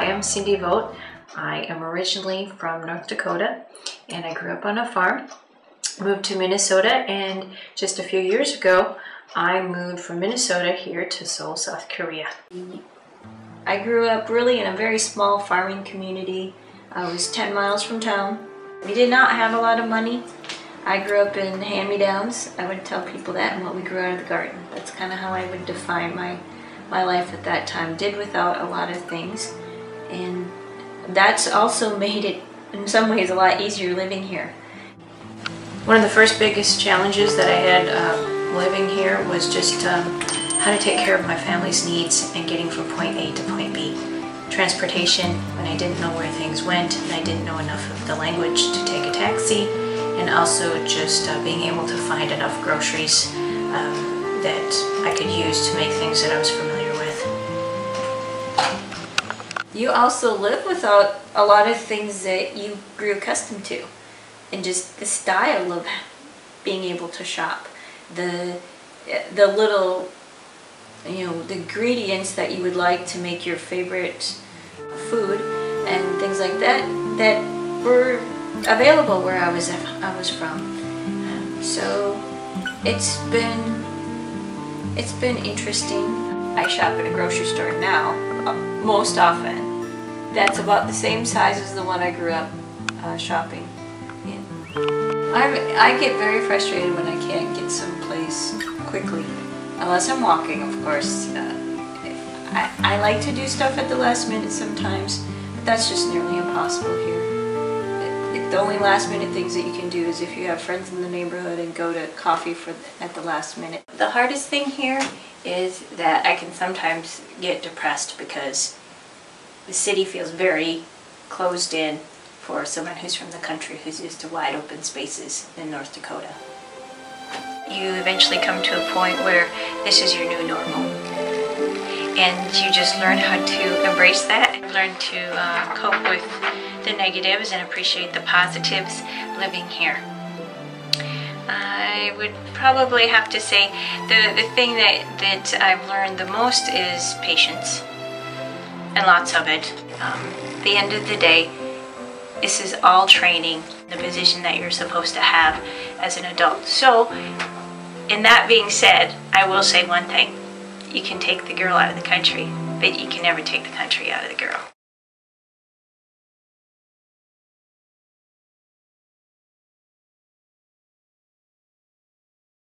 Hi, I'm Cindy Vought. I am originally from North Dakota and I grew up on a farm. Moved to Minnesota, and just a few years ago I moved from Minnesota here to Seoul, South Korea. I grew up really in a very small farming community. I was 10 miles from town. We did not have a lot of money. I grew up in hand-me-downs. I would tell people that and what we grew out of the garden. That's kind of how I would define my life at that time. Did without a lot of things, and that's also made it in some ways a lot easier living here. One of the first biggest challenges that I had living here was just how to take care of my family's needs and getting from point A to point B. Transportation, when I didn't know where things went and I didn't know enough of the language to take a taxi, and also just being able to find enough groceries that I could use to make things that I was familiar with. You also live without a lot of things that you grew accustomed to, and just the style of being able to shop, the little, the ingredients that you would like to make your favorite food and things like that that were available where I was from. So it's been interesting. I shop at a grocery store now most often. That's about the same size as the one I grew up shopping in. I get very frustrated when I can't get someplace quickly, unless I'm walking, of course. I like to do stuff at the last minute sometimes, but that's just nearly impossible here. The only last minute things that you can do is if you have friends in the neighborhood and go to coffee at the last minute. The hardest thing here is that I can sometimes get depressed because the city feels very closed in for someone who's from the country, who's used to wide open spaces in North Dakota. You eventually come to a point where this is your new normal, and you just learn how to embrace that, learn to cope with the negatives and appreciate the positives living here. I would probably have to say the thing that I've learned the most is patience, and lots of it. At the end of the day, this is all training, the position that you're supposed to have as an adult. So, in that being said, I will say one thing. You can take the girl out of the country, but you can never take the country out of the girl.